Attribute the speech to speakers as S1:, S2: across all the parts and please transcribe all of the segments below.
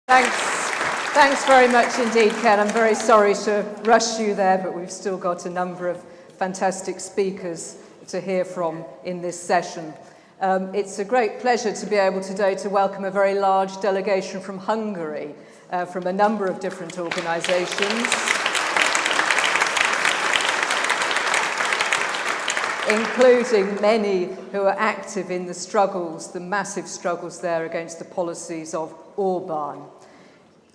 S1: Thanks. Thanks very much indeed, Ken. I'm very sorry to rush you there, but we've still got a number of fantastic speakers to hear from in this session. It's a great pleasure to be able today to welcome a very large delegation from Hungary, from a number of different organisations, including many who are active in the struggles, the massive struggles there against the policies of Orbán.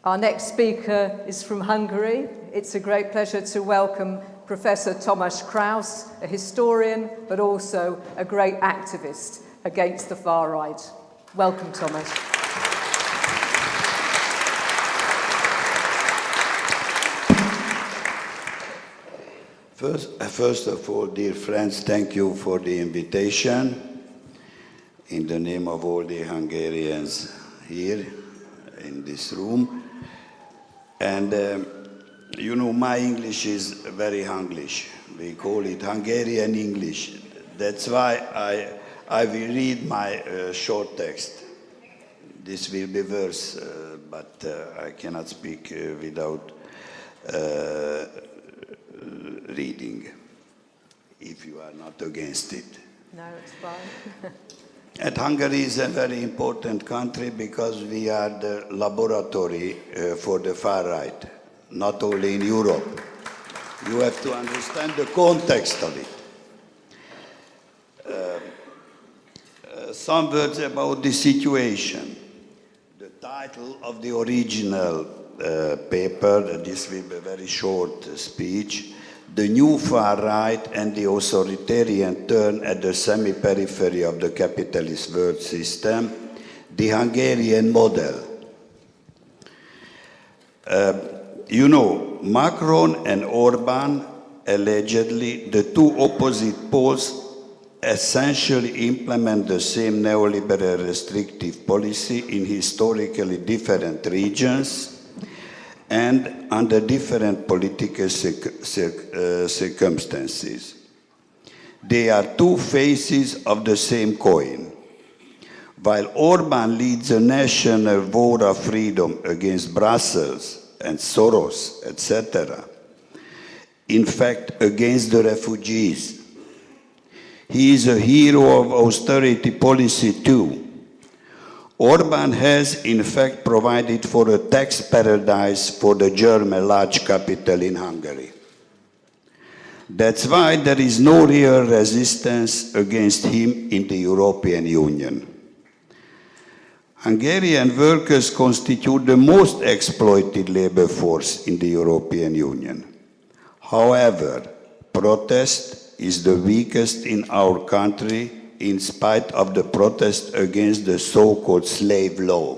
S1: Our next speaker is from Hungary. It's a great pleasure to welcome Professor Tamas Krausz, a historian, but also a great activist against the far right. Welcome, Tamas.
S2: First of all, dear friends, thank you for the invitation. In the name of all the Hungarians here in this room. And you know, my English is very Hunglish. We call it Hungarian English. That's why I will read my short text. This will be verse, but I cannot speak without reading, if you are not against it.
S1: No, it's fine.
S2: And Hungary is a very important country because we are the laboratory for the far right, not only in Europe. You have to understand the context of it. Some words about the situation. The title of the original paper, this will be a very short speech, The New Far Right and the Authoritarian Turn at the Semi-Periphery of the Capitalist World System, the Hungarian Model. You know, Macron and Orbán, allegedly, the two opposite poles, essentially implement the same neoliberal restrictive policy in historically different regions and under different political circumstances. They are two faces of the same coin. While Orbán leads a national war of freedom against Brussels and Soros, etc., in fact, against the refugees, he is a hero of austerity policy too. Orbán has, in fact, provided for a tax paradise for the German large capital in Hungary. That's why there is no real resistance against him in the European Union. Hungarian workers constitute the most exploited labor force in the European Union. However, protest is the weakest in our country in spite of the protest against the so-called slave law.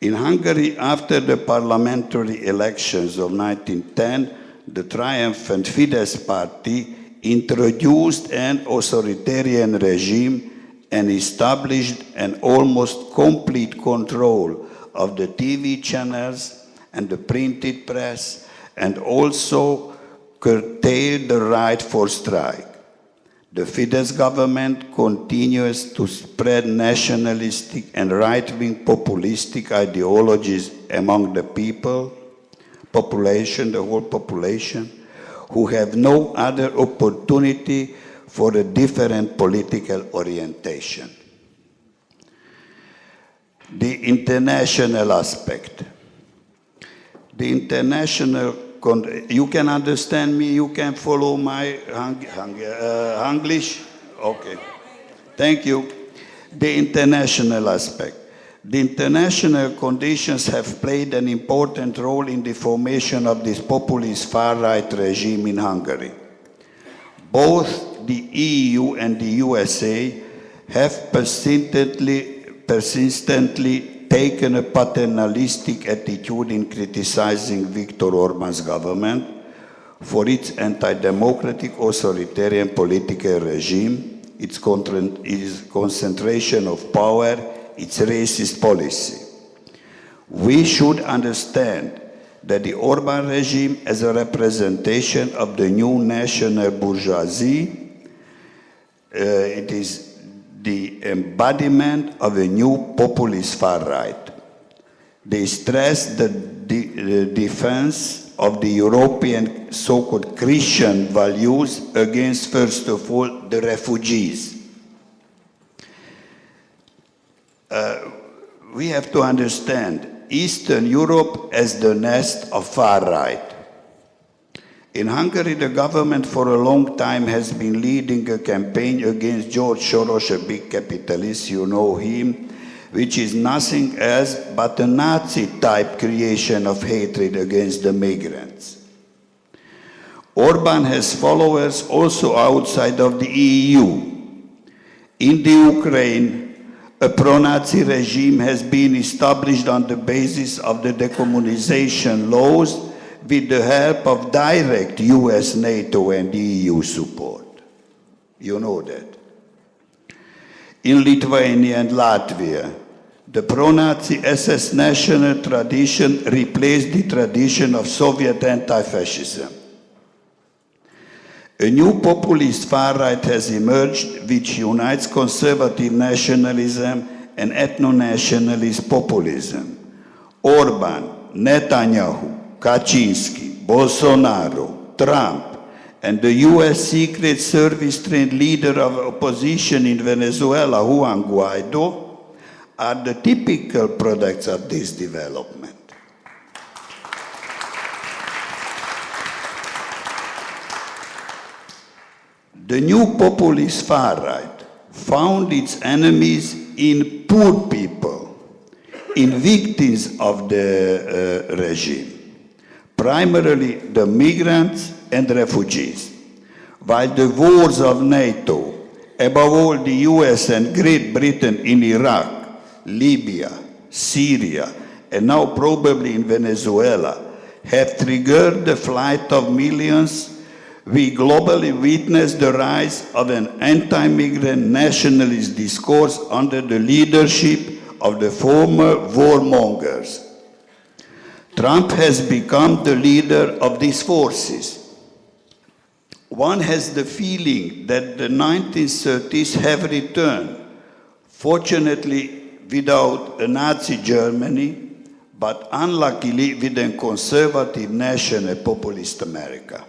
S2: In Hungary, after the parliamentary elections of 1910, the triumphant Fidesz party introduced an authoritarian regime and established an almost complete control of the TV channels and the printed press, and also curtailed the right for strike. The Fidesz government continues to spread nationalistic and right-wing populistic ideologies among the population, the whole population, who have no other opportunity for a different political orientation. The international aspect. The international you can understand me, you can follow my English? Okay. Thank you. The international aspect. The international conditions have played an important role in the formation of this populist far-right regime in Hungary. Both the EU and the USA have persistently taken a paternalistic attitude in criticizing Viktor Orbán's government for its anti-democratic authoritarian political regime, its concentration of power, its racist policy. We should understand that the Orbán regime as a representation of the new national bourgeoisie, it is the embodiment of a new populist far right. They stress the defense of the European so-called Christian values against, first of all, the refugees. We have to understand Eastern Europe as the nest of far right. In Hungary, the government for a long time has been leading a campaign against George Soros, a big capitalist, you know him, which is nothing else but a Nazi-type creation of hatred against the migrants. Orban has followers also outside of the EU. In the Ukraine, a pro-Nazi regime has been established on the basis of the decommunization laws with the help of direct US, NATO and EU support. You know that. In Lithuania and Latvia, the pro-Nazi SS national tradition replaced the tradition of Soviet anti-fascism. A new populist far right has emerged which unites conservative nationalism and ethno-nationalist populism. Orban, Netanyahu, Kaczynski, Bolsonaro, Trump, and the US Secret Service-trained leader of opposition in Venezuela, Juan Guaido, are the typical products of this development. The new populist far right found its enemies in poor people, in victims of the regime, primarily the migrants and refugees, while the wars of NATO, above all the US and Great Britain in Iraq, Libya, Syria, and now probably in Venezuela, have triggered the flight of millions. We globally witness the rise of an anti-migrant nationalist discourse under the leadership of the former warmongers. Trump has become the leader of these forces. One has the feeling that the 1930s have returned, fortunately without a Nazi Germany, but unluckily with a conservative national populist America.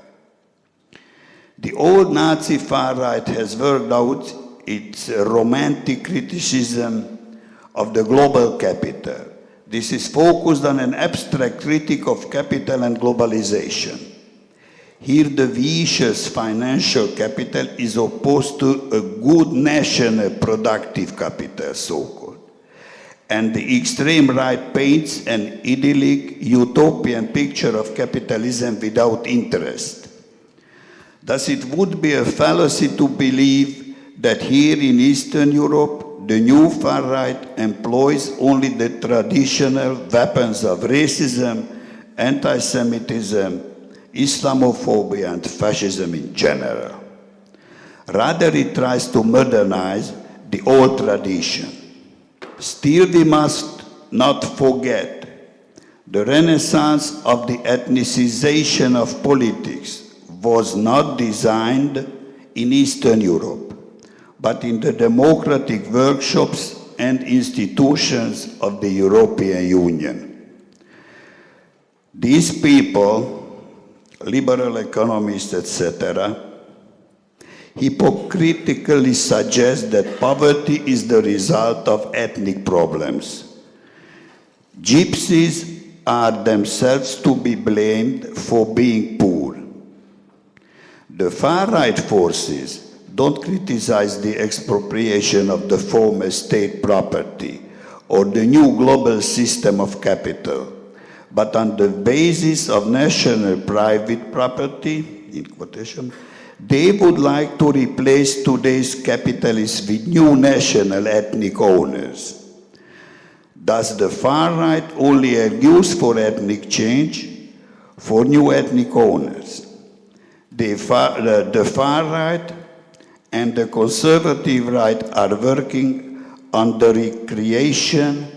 S2: The old Nazi far right has worked out its romantic criticism of the global capital. This is focused on an abstract critique of capital and globalization. Here the vicious financial capital is opposed to a good national productive capital, so-called. And the extreme right paints an idyllic utopian picture of capitalism without interest. Thus, it would be a fallacy to believe that here in Eastern Europe, the new far right employs only the traditional weapons of racism, anti-Semitism, Islamophobia, and fascism in general. Rather, it tries to modernize the old tradition. Still, we must not forget the renaissance of the ethnicization of politics was not designed in Eastern Europe, but in the democratic workshops and institutions of the European Union. These people, liberal economists, etc., hypocritically suggest that poverty is the result of ethnic problems. Gypsies are themselves to be blamed for being poor. The far-right forces don't criticize the expropriation of the former state property or the new global system of capital, but on the basis of national private property, in quotation, they would like to replace today's capitalists with new national ethnic owners. Thus, the far-right only argues for ethnic change, for new ethnic owners. The far right and the conservative right are working on the recreation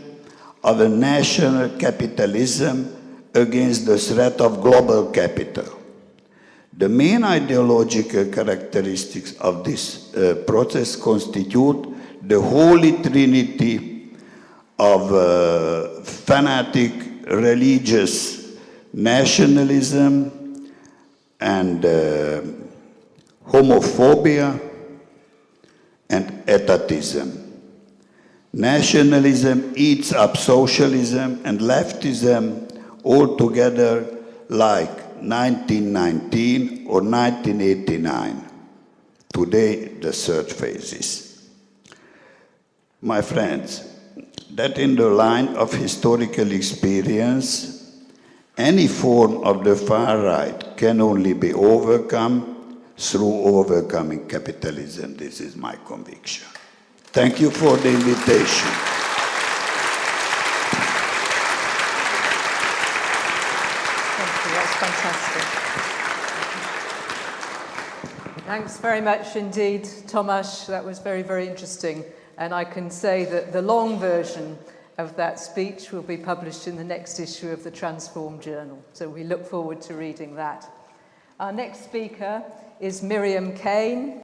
S2: of a national capitalism against the threat of global capital. The main ideological characteristics of this process constitute the holy trinity of fanatic religious nationalism and homophobia and etatism. Nationalism eats up socialism and leftism all together like 1919 or 1989. Today, the third phase. My friends, that in the line of historical experience, any form of the far right can only be overcome through overcoming capitalism. This is my conviction. Thank you for the invitation.
S1: Thank you, that's fantastic. Thanks very much indeed, Tamas. That was very, very interesting. And I can say that the long version of that speech will be published in the next issue of the Transform Journal. So we look forward to reading that. Our next speaker is Miriam Kane.